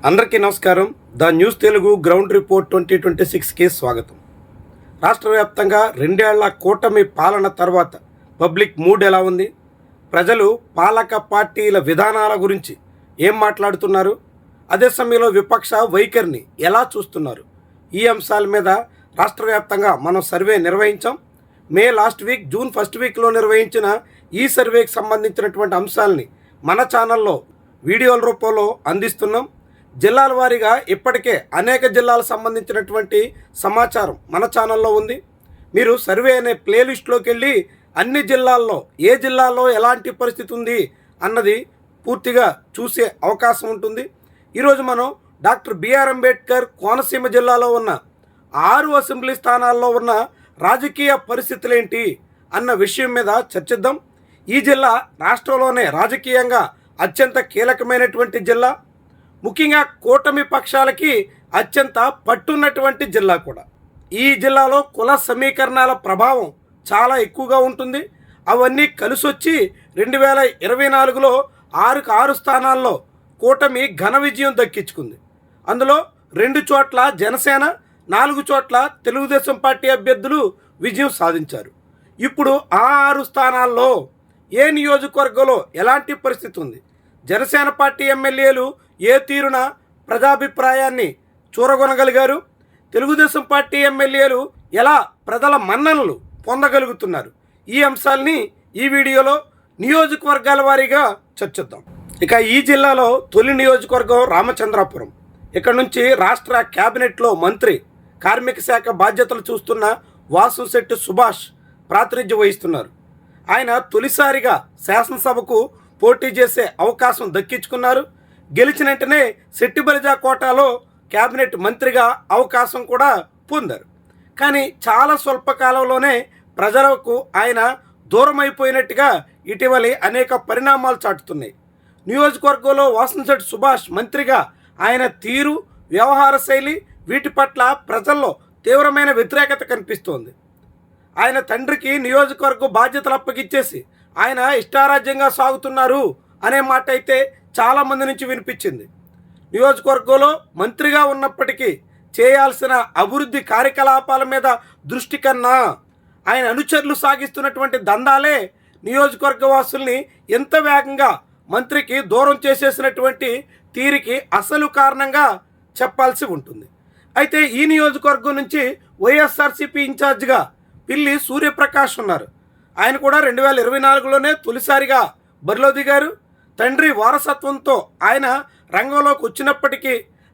అందరికీ నమస్కారం. The news Telugu ground report 2026కి స్వాగతం. రాష్ట్ర వ్యాప్తంగా 2 ఏళ్ల కూటమి పాలన తర్వాత పబ్లిక్ మూడ్ ఎలా ఉంది? ప్రజలు పాలక పార్టీల విధానాల గురించి ఏం మాట్లాడుతున్నారు? అదే సమయంలో విపక్ష వైఖరిని ఎలా చూస్తున్నారు? ఈ అంశాల మీద రాష్ట్ర వ్యాప్తంగా మనం సర్వే నిర్వహించాం. మే లాస్ట్ వీక్, జూన్ ఫస్ట్ వీక్లో నిర్వహించిన ఈ సర్వేకి సంబంధించినటువంటి అంశాలని మన ఛానల్లో వీడియోల రూపంలో అందిస్తున్నాం. జిల్లాల వారీగా ఇప్పటికే అనేక జిల్లాలకు సంబంధించినటువంటి సమాచారం మన ఛానల్లో ఉంది. మీరు సర్వే అనే ప్లేలిస్ట్లోకి వెళ్ళి అన్ని జిల్లాల్లో ఏ జిల్లాలో ఎలాంటి పరిస్థితి ఉంది అన్నది పూర్తిగా చూసే అవకాశం ఉంటుంది. ఈరోజు మనం డాక్టర్ బిఆర్ అంబేద్కర్ కోనసీమ జిల్లాలో ఉన్న 6 అసెంబ్లీ స్థానాల్లో ఉన్న రాజకీయ పరిస్థితులు ఏంటి అన్న విషయం మీద చర్చిద్దాం. ఈ జిల్లా రాష్ట్రంలోనే రాజకీయంగా అత్యంత కీలకమైనటువంటి జిల్లా, ముఖ్యంగా కూటమి పక్షాలకి అత్యంత పట్టున్నటువంటి జిల్లా కూడా. ఈ జిల్లాలో కుల సమీకరణాల ప్రభావం చాలా ఎక్కువగా ఉంటుంది. అవన్నీ కలిసొచ్చి 2024లో 6కు 6 స్థానాల్లో కూటమి ఘన విజయం దక్కించుకుంది. అందులో 2 చోట్ల జనసేన, 4 చోట్ల తెలుగుదేశం పార్టీ అభ్యర్థులు విజయం సాధించారు. ఇప్పుడు ఆ 6 స్థానాల్లో ఏ నియోజకవర్గంలో ఎలాంటి పరిస్థితి ఉంది? జనసేన పార్టీ ఎమ్మెల్యేలు ఏ తీరున ప్రజాభిప్రాయాన్ని చూరగొనగలిగారు? తెలుగుదేశం పార్టీ ఎమ్మెల్యేలు ఎలా ప్రజల మన్ననలు పొందగలుగుతున్నారు? ఈ అంశాలని ఈ వీడియోలో నియోజకవర్గాల వారీగా చర్చిద్దాం. ఇక ఈ జిల్లాలో తొలి నియోజకవర్గం రామచంద్రాపురం. ఇక్కడ నుంచి రాష్ట్ర క్యాబినెట్లో మంత్రి, కార్మిక శాఖ బాధ్యతలు చూస్తున్న వాసుశెట్టి సుభాష్ ప్రాతినిధ్యం వహిస్తున్నారు. ఆయన తొలిసారిగా శాసనసభకు పోటీ చేసే అవకాశం దక్కించుకున్నారు. గెలిచిన వెంటనే శెట్టిబలిజా కోటాలో క్యాబినెట్ మంత్రిగా అవకాశం కూడా పొందారు. కానీ చాలా స్వల్ప కాలంలోనే ప్రజలకు ఆయన దూరం అయిపోయినట్టుగా ఇటీవలి అనేక పరిణామాలు చాటుతున్నాయి. నియోజకవర్గంలో వాసుశెట్టి సుభాష్ మంత్రిగా ఆయన తీరు, వ్యవహార శైలి, వీటి పట్ల ప్రజల్లో తీవ్రమైన వ్యతిరేకత కనిపిస్తోంది. ఆయన తండ్రికి నియోజకవర్గ బాధ్యతలు అప్పగిచ్చేసి ఆయన ఇష్టారాజ్యంగా సాగుతున్నారు అనే మాట అయితే చాలామంది నుంచి వినిపించింది. నియోజకవర్గంలో మంత్రిగా ఉన్నప్పటికీ చేయాల్సిన అభివృద్ధి కార్యకలాపాల మీద దృష్టి కన్నా ఆయన అనుచరులు సాగిస్తున్నటువంటి దందాలే నియోజకవర్గ వాసుల్ని ఎంత వేగంగా మంత్రికి దూరం చేసేసినటువంటి తీరికి అసలు కారణంగా చెప్పాల్సి ఉంటుంది. అయితే ఈ నియోజకవర్గం నుంచి వైఎస్ఆర్సీపీ ఇన్ఛార్జిగా పిల్లి సూర్యప్రకాష్ ఉన్నారు. ఆయన కూడా 2024లోనే తొలిసారిగా బరిలో దిగారు. తండ్రి వారసత్వంతో ఆయన రంగంలోకి వచ్చినప్పటికీ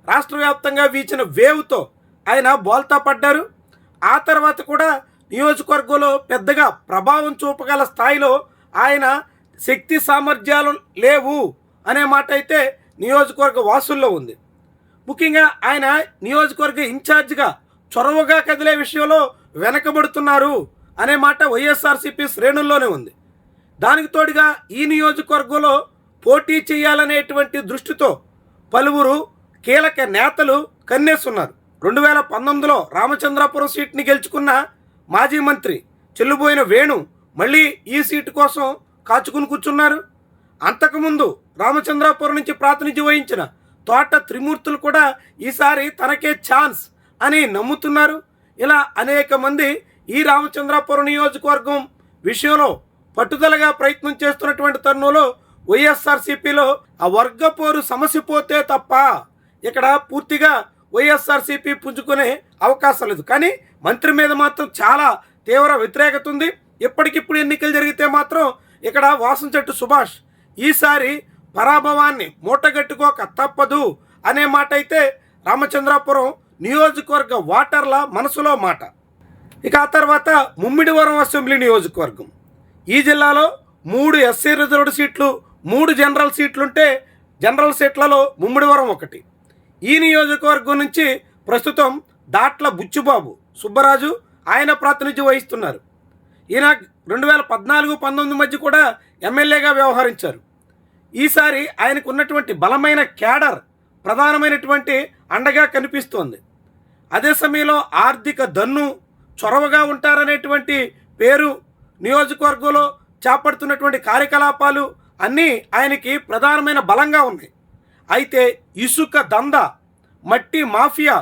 రాష్ట్ర వ్యాప్తంగా వీచిన వేవ్తో ఆయన బోల్తా పడ్డారు. ఆ తర్వాత కూడా నియోజకవర్గంలో పెద్దగా ప్రభావం చూపగల స్థాయిలో ఆయన శక్తి సామర్థ్యాలు లేవు అనే మాట అయితే నియోజకవర్గ వాసుల్లో ఉంది. ముఖ్యంగా ఆయన నియోజకవర్గ ఇన్ఛార్జిగా చొరవగా కదిలే విషయంలో వెనకబడుతున్నారు అనే మాట వైఎస్ఆర్సీపీ శ్రేణుల్లోనే ఉంది. దానికి తోడుగా ఈ నియోజకవర్గంలో పోటీ చేయాలనేటువంటి దృష్టితో పలువురు కీలక నేతలు కన్నేస్తున్నారు. 2019లో రామచంద్రాపురం సీట్ని గెలుచుకున్న మాజీ మంత్రి చెల్లుబోయిన వేణు మళ్ళీ ఈ సీటు కోసం కాచుకుని కూర్చున్నారు. అంతకుముందు రామచంద్రాపురం నుంచి ప్రాతినిధ్యం వహించిన తోట త్రిమూర్తులు కూడా ఈసారి తనకే ఛాన్స్ అని నమ్ముతున్నారు. ఇలా అనేక మంది ఈ రామచంద్రాపురం నియోజకవర్గం విషయంలో పట్టుదలగా ప్రయత్నం చేస్తున్నటువంటి తరుణంలో వైఎస్ఆర్సీపీలో ఆ వర్గపోరు సమస్య పోతే తప్ప ఇక్కడ పూర్తిగా వైఎస్ఆర్సీపీ పుంజుకునే అవకాశం లేదు. కానీ మంత్రి మీద మాత్రం చాలా తీవ్ర వ్యతిరేకత ఉంది. ఇప్పటికిప్పుడు ఎన్నికలు జరిగితే మాత్రం ఇక్కడ వాసుశెట్టి సుభాష్ ఈసారి పరాభవాన్ని మూటగట్టుకోక తప్పదు అనే మాట అయితే రామచంద్రాపురం నియోజకవర్గ ఓటర్ల మనసులో మాట. ఇక ఆ తర్వాత ముమ్మిడివరం అసెంబ్లీ నియోజకవర్గం. ఈ జిల్లాలో 3 ఎస్సీ రిజర్వ్డ్ సీట్లు, 3 జనరల్ సీట్లుంటే జనరల్ సీట్లలో ముమ్మిడివరం ఒకటి. ఈ నియోజకవర్గం నుంచి ప్రస్తుతం దాట్ల బుచ్చిబాబు సుబ్బరాజు ఆయన ప్రాతినిధ్యం వహిస్తున్నారు. ఈయన 2014-19 మధ్య కూడా ఎమ్మెల్యేగా వ్యవహరించారు. ఈసారి ఆయనకు ఉన్నటువంటి బలమైన క్యాడర్ ప్రధానమైనటువంటి అండగా కనిపిస్తోంది. అదే సమయంలో ఆర్థిక దన్ను, చొరవగా ఉంటారనేటువంటి పేరు, నియోజకవర్గంలో చేపడుతున్నటువంటి కార్యకలాపాలు అన్నీ ఆయనకి ప్రధానమైన బలంగా ఉన్నాయి. అయితే ఇసుక దందా, మట్టి మాఫియా,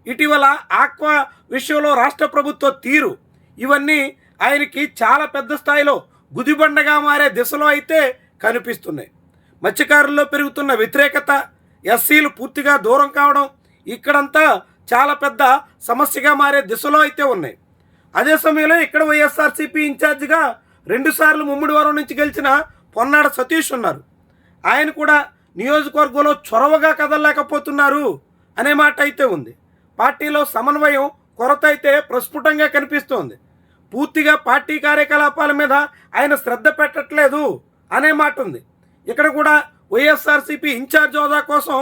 ఇటీవల ఆక్వా విషయంలో రాష్ట్ర ప్రభుత్వ తీరు, ఇవన్నీ ఆయనకి చాలా పెద్ద స్థాయిలో గుదిబండగా మారే దిశలో అయితే కనిపిస్తున్నాయి. మత్స్యకారుల్లో పెరుగుతున్న వ్యతిరేకత, ఎస్సీలు పూర్తిగా దూరం కావడం ఇక్కడంతా చాలా పెద్ద సమస్యగా మారే దిశలో అయితే ఉన్నాయి. అదే సమయంలో ఇక్కడ వైఎస్ఆర్సీపీ ఇన్ఛార్జిగా 2 సార్లు ముమ్మిడివరం నుంచి గెలిచిన పొన్నాడ సతీష్ ఉన్నారు. ఆయన కూడా నియోజకవర్గంలో చొరవగా కదలలేకపోతున్నారు అనే మాట అయితే ఉంది. పార్టీలో సమన్వయం కొరత అయితే ప్రస్ఫుటంగా కనిపిస్తోంది. పూర్తిగా పార్టీ కార్యకలాపాల మీద ఆయన శ్రద్ధ పెట్టట్లేదు అనే మాట ఉంది. ఇక్కడ కూడా వైఎస్ఆర్సీపీ ఇన్ఛార్జ్ హోదా కోసం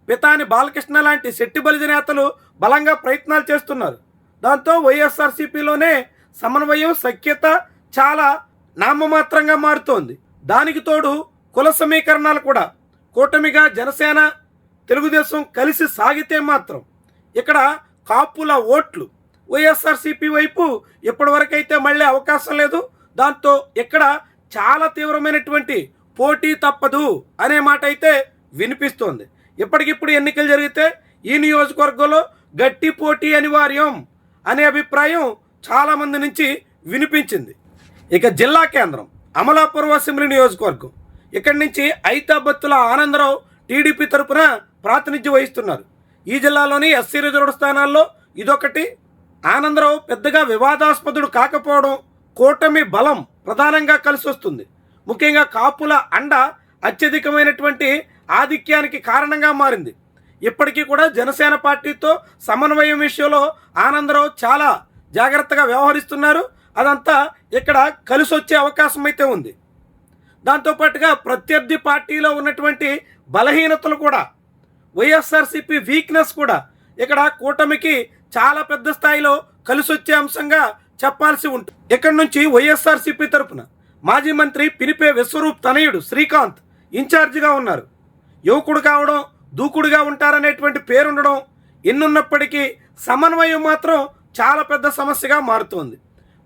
పితాని బాలకృష్ణ లాంటి శెట్టి బలిజ నేతలు బలంగా ప్రయత్నాలు చేస్తున్నారు. దాంతో వైఎస్ఆర్సీపీలోనే సమన్వయం, సఖ్యత చాలా నామమాత్రంగా మారుతోంది. దానికి తోడు కుల సమీకరణాలు కూడా కూటమిగా జనసేన, తెలుగుదేశం కలిసి సాగితే మాత్రం ఇక్కడ కాపుల ఓట్లు వైఎస్ఆర్సీపీ వైపు ఇప్పటివరకైతే మళ్ళీ అవకాశం లేదు. దాంతో ఇక్కడ చాలా తీవ్రమైనటువంటి పోటీ తప్పదు అనే మాట అయితే వినిపిస్తోంది. ఇప్పటికిప్పుడు ఎన్నికలు జరిగితే ఈ నియోజకవర్గంలో గట్టి పోటీ అనివార్యం అనే అభిప్రాయం చాలామంది నుంచి వినిపించింది. ఇక జిల్లా కేంద్రం అమలాపురం అసెంబ్లీ నియోజకవర్గం, ఇక్కడి నుంచి ఐతాబత్తుల ఆనందరావు టీడీపీ తరపున ప్రాతినిధ్యం వహిస్తున్నారు. ఈ జిల్లాలోని ఎస్సీ రిజర్వ్డ్ స్థానాల్లో ఇదొకటి. ఆనందరావు పెద్దగా వివాదాస్పదుడు కాకపోవడం కూటమి బలం ప్రధానంగా కలిసి వస్తుంది. ముఖ్యంగా కాపుల అండ అత్యధికమైనటువంటి ఆధిక్యానికి కారణంగా మారింది. ఇప్పటికీ కూడా జనసేన పార్టీతో సమన్వయం విషయంలో ఆనందరావు చాలా జాగ్రత్తగా వ్యవహరిస్తున్నారు. అదంతా ఇక్కడ కలిసి వచ్చే అవకాశం అయితే ఉంది. దాంతోపాటుగా ప్రత్యర్థి పార్టీలో ఉన్నటువంటి బలహీనతలు కూడా, వైఎస్ఆర్సీపీ వీక్నెస్ కూడా ఇక్కడ కూటమికి చాలా పెద్ద స్థాయిలో కలిసి వచ్చే అంశంగా చెప్పాల్సి ఉంటుంది. ఇక్కడి నుంచి వైఎస్ఆర్సీపీ తరపున మాజీ మంత్రి పినిపే విశ్వరూప్ తనయుడు శ్రీకాంత్ ఇన్ఛార్జిగా ఉన్నారు. యువకుడు కావడం, దూకుడుగా ఉంటారనేటువంటి పేరుండడం ఎన్నున్నప్పటికీ సమన్వయం మాత్రం చాలా పెద్ద సమస్యగా మారుతోంది.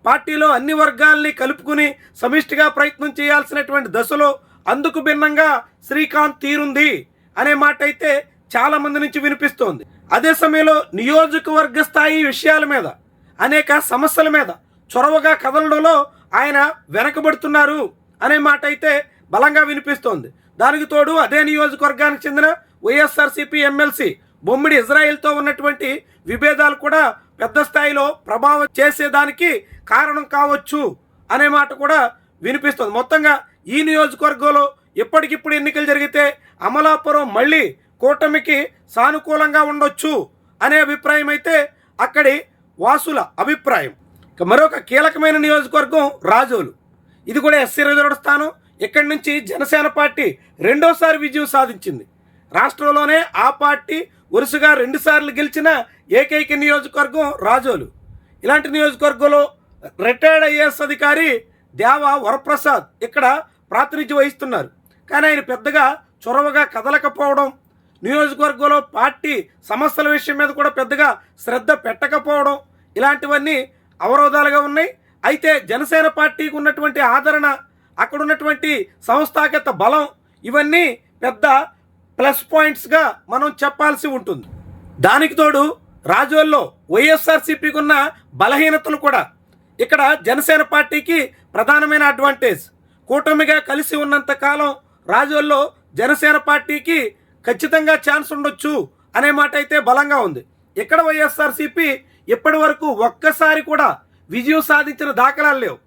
పార్టీలో అన్ని వర్గాల్ని కలుపుకుని సమిష్టిగా ప్రయత్నం చేయాల్సినటువంటి దశలో అందుకు భిన్నంగా శ్రీకాంత్ తీరుంది అనే మాట అయితే చాలా మంది నుంచి వినిపిస్తోంది. అదే సమయంలో నియోజకవర్గ స్థాయి విషయాల మీద, అనేక సమస్యల మీద చొరవగా కదలడంలో ఆయన వెనకబడుతున్నారు అనే మాట అయితే బలంగా వినిపిస్తోంది. దానికి తోడు అదే నియోజకవర్గానికి చెందిన వైఎస్ఆర్సీపీ ఎమ్మెల్సీ బొమ్మిడి ఇజ్రాయెల్తో ఉన్నటువంటి విభేదాలు కూడా పెద్ద స్థాయిలో ప్రభావం చేసేదానికి కారణం కావచ్చు అనే మాట కూడా వినిపిస్తుంది. మొత్తంగా ఈ నియోజకవర్గంలో ఎప్పటికిప్పుడు ఎన్నికలు జరిగితే అమలాపురం మళ్ళీ కూటమికి సానుకూలంగా ఉండొచ్చు అనే అభిప్రాయం అయితే అక్కడి వాసుల అభిప్రాయం. ఇక మరొక కీలకమైన నియోజకవర్గం రాజోలు. ఇది కూడా ఎస్సీ రిజర్వ్డ్ స్థానం. ఇక్కడి నుంచి జనసేన పార్టీ 2వ విజయం సాధించింది. రాష్ట్రంలోనే ఆ పార్టీ వరుసగా 2 సార్లు గెలిచిన ఏకైక నియోజకవర్గం రాజోలు. ఇలాంటి నియోజకవర్గంలో రిటైర్డ్ ఐఏఎస్ అధికారి దేవా వరప్రసాద్ ఇక్కడ ప్రాతినిధ్యం వహిస్తున్నారు. కానీ ఆయన పెద్దగా చొరవగా కదలకపోవడం, నియోజకవర్గంలో పార్టీ సమస్యల విషయం మీద కూడా పెద్దగా శ్రద్ధ పెట్టకపోవడం, ఇలాంటివన్నీ అవరోధాలుగా ఉన్నాయి. అయితే జనసేన పార్టీకి ఉన్నటువంటి ఆదరణ, అక్కడ ఉన్నటువంటి సంస్థాగత బలం, ఇవన్నీ పెద్ద ప్లస్ పాయింట్స్గా మనం చెప్పాల్సి ఉంటుంది. దానికి తోడు రాజోల్లో వైఎస్ఆర్సీపీకి ఉన్న బలహీనతలు కూడా ఇక్కడ జనసేన పార్టీకి ప్రధానమైన అడ్వాంటేజ్. కూటమిగా కలిసి ఉన్నంత కాలం రాజోల్లో జనసేన పార్టీకి ఖచ్చితంగా ఛాన్స్ ఉండొచ్చు అనే మాట అయితే బలంగా ఉంది. ఇక్కడ వైఎస్ఆర్సీపీ ఇప్పటి వరకు ఒక్కసారి కూడా విజయం సాధించిన దాఖలాలు లేవు.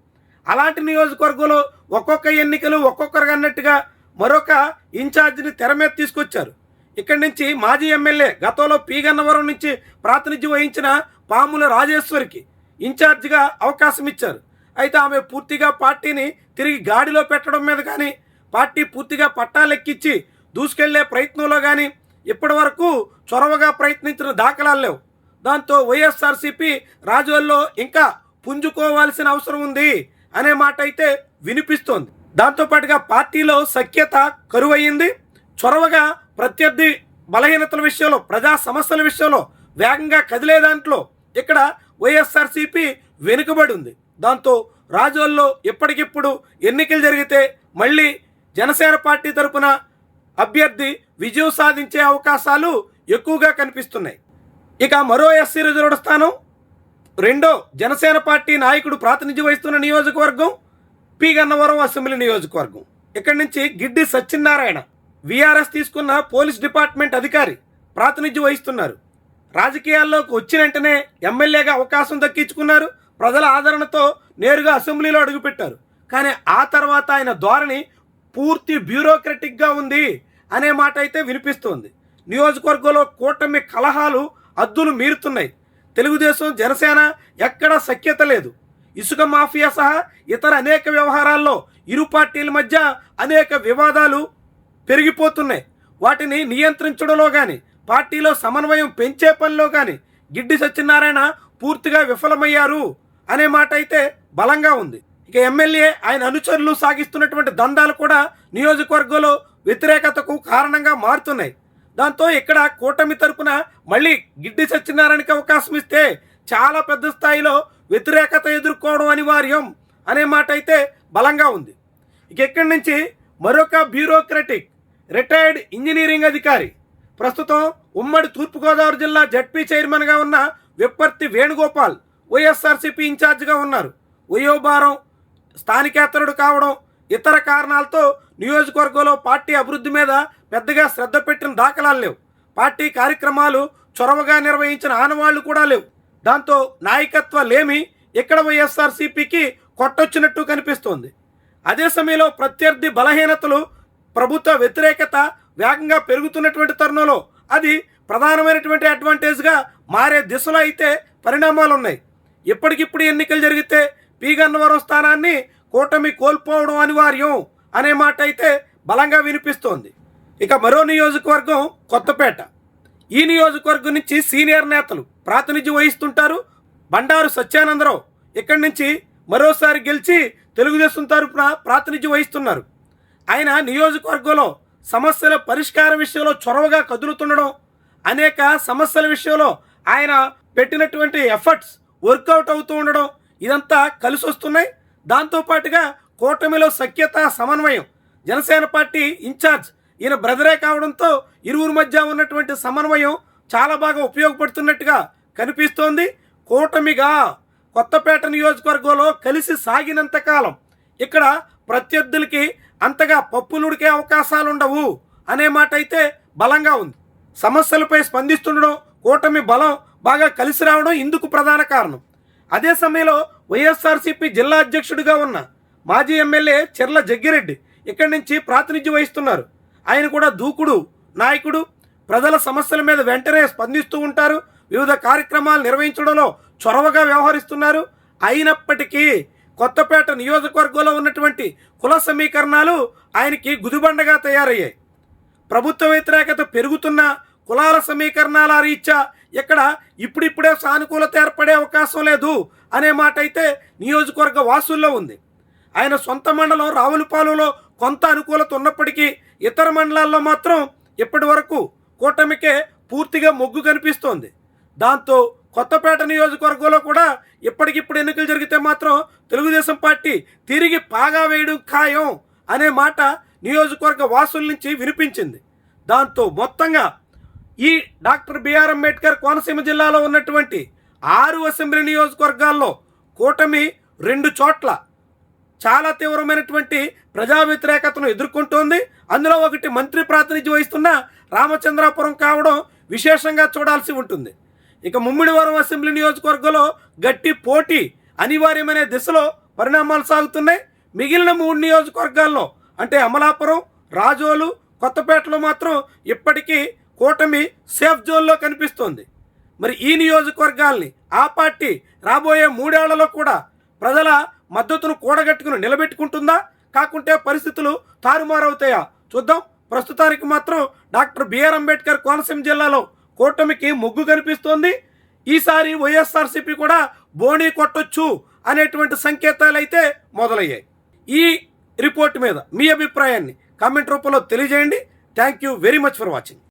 అలాంటి నియోజకవర్గంలో ఒక్కొక్క ఎన్నికలు ఒక్కొక్కరు అన్నట్టుగా మరొక ఇన్ఛార్జిని తెర మీద తీసుకొచ్చారు. ఇక్కడి నుంచి మాజీ ఎమ్మెల్యే, గతంలో పి గన్నవరం నుంచి ప్రాతినిధ్యం వహించిన పాముల రాజేశ్వరికి ఇన్ఛార్జిగా అవకాశం ఇచ్చారు. అయితే ఆమె పూర్తిగా పార్టీని తిరిగి గాడిలో పెట్టడం మీద కానీ, పార్టీ పూర్తిగా పట్టాలెక్కించి దూసుకెళ్లే ప్రయత్నంలో కానీ ఇప్పటి వరకు చొరవగా ప్రయత్నించిన దాఖలాలు లేవు. దాంతో వైఎస్ఆర్సీపీ రాజోల్లో ఇంకా పుంజుకోవాల్సిన అవసరం ఉంది అనే మాట అయితే వినిపిస్తోంది. దాంతోపాటుగా పార్టీలో సఖ్యత కరువయ్యింది. చొరవగా ప్రత్యర్థి బలహీనతల విషయంలో, ప్రజా సమస్యల విషయంలో వేగంగా కదిలే దాంట్లో ఇక్కడ వైఎస్ఆర్సీపీ వెనుకబడి ఉంది. దాంతో రాజోల్లో ఎప్పటికిప్పుడు ఎన్నికలు జరిగితే మళ్ళీ జనసేన పార్టీ తరపున అభ్యర్థి విజయం సాధించే అవకాశాలు ఎక్కువగా కనిపిస్తున్నాయి. ఇక మరో ఎస్సీ రిజర్వ్డ్ స్థానం రెండో జనసేన పార్టీ నాయకుడు ప్రాతినిధ్యం వహిస్తున్న నియోజకవర్గం పి గన్నవరం అసెంబ్లీ నియోజకవర్గం. ఇక్కడి నుంచి గిడ్డి సత్యనారాయణ విఆర్ఎస్ తీసుకున్న పోలీస్ డిపార్ట్మెంట్ అధికారి ప్రాతినిధ్యం వహిస్తున్నారు. రాజకీయాల్లోకి వచ్చిన వెంటనే ఎమ్మెల్యేగా అవకాశం దక్కించుకున్నారు. ప్రజల ఆదరణతో నేరుగా అసెంబ్లీలో అడుగుపెట్టారు. కానీ ఆ తర్వాత ఆయన ధోరణి పూర్తి బ్యూరోక్రటిక్గా ఉంది అనే మాట అయితే వినిపిస్తోంది. నియోజకవర్గంలో కూటమి కలహాలు హద్దులు మీరుతున్నాయి. తెలుగుదేశం జనసేన ఎక్కడా సఖ్యత లేదు. ఇసుక మాఫియా సహా ఇతర అనేక వ్యవహారాల్లో ఇరు పార్టీల మధ్య అనేక వివాదాలు పెరిగిపోతున్నాయి. వాటిని నియంత్రించడంలో కానీ పార్టీలో సమన్వయం పెంచే పనిలో కానీ గిడ్డి సత్యనారాయణ పూర్తిగా విఫలమయ్యారు అనే మాట అయితే బలంగా ఉంది. ఇక ఎమ్మెల్యే ఆయన అనుచరులు సాగిస్తున్నటువంటి దందాలు కూడా నియోజకవర్గంలో వ్యతిరేకతకు కారణంగా మారుతున్నాయి. దాంతో ఇక్కడ కూటమి తరపున మళ్ళీ గిడ్డి సత్యనారాయణకి అవకాశం ఇస్తే చాలా పెద్ద స్థాయిలో వ్యతిరేకత ఎదుర్కోవడం అనివార్యం అనే మాట అయితే బలంగా ఉంది. ఇక ఇక్కడి నుంచి మరొక బ్యూరోక్రటిక్ రిటైర్డ్ ఇంజనీరింగ్ అధికారి ప్రస్తుతం ఉమ్మడి తూర్పుగోదావరి జిల్లా జడ్పీ చైర్మన్గా ఉన్న విప్పర్తి వేణుగోపాల్ వైఎస్ఆర్సీపీ ఇన్ఛార్జిగా ఉన్నారు. వయోభారం, స్థానికేతరుడు కావడం, ఇతర కారణాలతో నియోజకవర్గంలో పార్టీ అభివృద్ధి మీద పెద్దగా శ్రద్ధ పెట్టిన దాఖలాలు లేవు. పార్టీ కార్యక్రమాలు చొరవగా నిర్వహించిన ఆనవాళ్లు కూడా లేవు. దాంతో నాయకత్వ లేమి ఇక్కడ వైఎస్ఆర్సీపీకి కొట్టొచ్చినట్టు కనిపిస్తోంది. అదే సమయంలో ప్రత్యర్థి బలహీనతలు, ప్రభుత్వ వ్యతిరేకత వేగంగా పెరుగుతున్నటువంటి తరుణంలో అది ప్రధానమైనటువంటి అడ్వాంటేజ్గా మారే దిశలో అయితే పరిణామాలు ఉన్నాయి. ఇప్పటికిప్పుడు ఎన్నికలు జరిగితే పి గన్నవరం స్థానాన్ని కూటమి కోల్పోవడం అనివార్యం అనే మాట అయితే బలంగా వినిపిస్తోంది. ఇక మరో నియోజకవర్గం కొత్తపేట. ఈ నియోజకవర్గం నుంచి సీనియర్ నేతలు ప్రాతినిధ్యం వహిస్తుంటారు. బండారు సత్యానందరావు ఇక్కడి నుంచి మరోసారి గెలిచి తెలుగుదేశం తరపున ప్రాతినిధ్యం వహిస్తున్నారు. ఆయన నియోజకవర్గంలో సమస్యల పరిష్కారం విషయంలో చొరవగా కదులుతుండడం, అనేక సమస్యల విషయంలో ఆయన పెట్టినటువంటి ఎఫర్ట్స్ వర్కౌట్ అవుతూ ఉండడం ఇదంతా కలిసి వస్తున్నాయి. దాంతోపాటుగా కూటమిలో సఖ్యత, సమన్వయం, జనసేన పార్టీ ఇన్ఛార్జ్ ఈయన బ్రదరే కావడంతో ఇరువురి మధ్య ఉన్నటువంటి సమన్వయం చాలా బాగా ఉపయోగపడుతున్నట్టుగా కనిపిస్తోంది. కూటమిగా కొత్తపేట నియోజకవర్గంలో కలిసి సాగినంతకాలం ఇక్కడ ప్రత్యర్థులకి అంతగా పప్పులుడికే అవకాశాలు ఉండవు అనే మాట అయితే బలంగా ఉంది. సమస్యలపై స్పందిస్తుండడం, కూటమి బలం బాగా కలిసి రావడం ఇందుకు ప్రధాన కారణం. అదే సమయంలో వైఎస్ఆర్సీపీ జిల్లా అధ్యక్షుడిగా ఉన్న మాజీ ఎమ్మెల్యే చెర్ల జగ్గిరెడ్డి ఇక్కడి నుంచి ప్రాతినిధ్యం వహిస్తున్నారు. ఆయన కూడా దూకుడు నాయకుడు. ప్రజల సమస్యల మీద వెంటనే స్పందిస్తూ ఉంటారు. వివిధ కార్యక్రమాలు నిర్వహించడంలో చొరవగా వ్యవహరిస్తున్నారు. అయినప్పటికీ కొత్తపేట నియోజకవర్గంలో ఉన్నటువంటి కుల సమీకరణాలు ఆయనకి గుదిబండగా తయారయ్యాయి. ప్రభుత్వ వ్యతిరేకత పెరుగుతున్న కులాల సమీకరణాల రీత్యా ఇక్కడ ఇప్పుడిప్పుడే సానుకూలత ఏర్పడే అవకాశం లేదు అనే మాట అయితే నియోజకవర్గ వాసుల్లో ఉంది. ఆయన సొంత మండలం రావులపాలెంలో కొంత అనుకూలత ఉన్నప్పటికీ ఇతర మండలాల్లో మాత్రం ఇప్పటి వరకు కూటమికే పూర్తిగా మొగ్గు కనిపిస్తోంది. దాంతో కొత్తపేట నియోజకవర్గంలో కూడా ఇప్పటికిప్పుడు ఎన్నికలు జరిగితే మాత్రం తెలుగుదేశం పార్టీ తిరిగి పాగా వేయడం ఖాయం అనే మాట నియోజకవర్గ వాసుల నుంచి వినిపించింది. దాంతో మొత్తంగా ఈ డాక్టర్ బిఆర్ అంబేద్కర్ కోనసీమ జిల్లాలో ఉన్నటువంటి 6 అసెంబ్లీ నియోజకవర్గాల్లో కూటమి 2 చోట్ల చాలా తీవ్రమైనటువంటి ప్రజా వ్యతిరేకతను ఎదుర్కొంటోంది. అందులో ఒకటి మంత్రి ప్రాతినిధ్యం వహిస్తున్న రామచంద్రాపురం కావడం విశేషంగా చూడాల్సి ఉంటుంది. ఇక ముమ్మిడివరం అసెంబ్లీ నియోజకవర్గంలో గట్టి పోటీ అనివార్యమనే దిశలో పరిణామాలు సాగుతున్నాయి. మిగిలిన 3 నియోజకవర్గాల్లో అంటే అమలాపురం, రాజోలు, కొత్తపేటలో మాత్రం ఇప్పటికీ కూటమి సేఫ్ జోన్లో కనిపిస్తోంది. మరి ఈ నియోజకవర్గాల్ని ఆ పార్టీ రాబోయే 3 ఏళ్లలో కూడా ప్రజల మద్దతును కూడగట్టుకుని నిలబెట్టుకుంటుందా, కాకుంటే పరిస్థితులు తారుమారవుతాయా చూద్దాం. ప్రస్తుతానికి మాత్రం డాక్టర్ బిఆర్ అంబేద్కర్ కోనసీమ జిల్లాలో కూటమికి మొగ్గు కనిపిస్తోంది. ఈసారి వైఎస్ఆర్సీపీ కూడా బోణీ కొట్టొచ్చు అనేటువంటి సంకేతాలు అయితే మొదలయ్యాయి. ఈ రిపోర్ట్ మీద మీ అభిప్రాయాన్ని కామెంట్ రూపంలో తెలియజేయండి. Thank you very much for watching.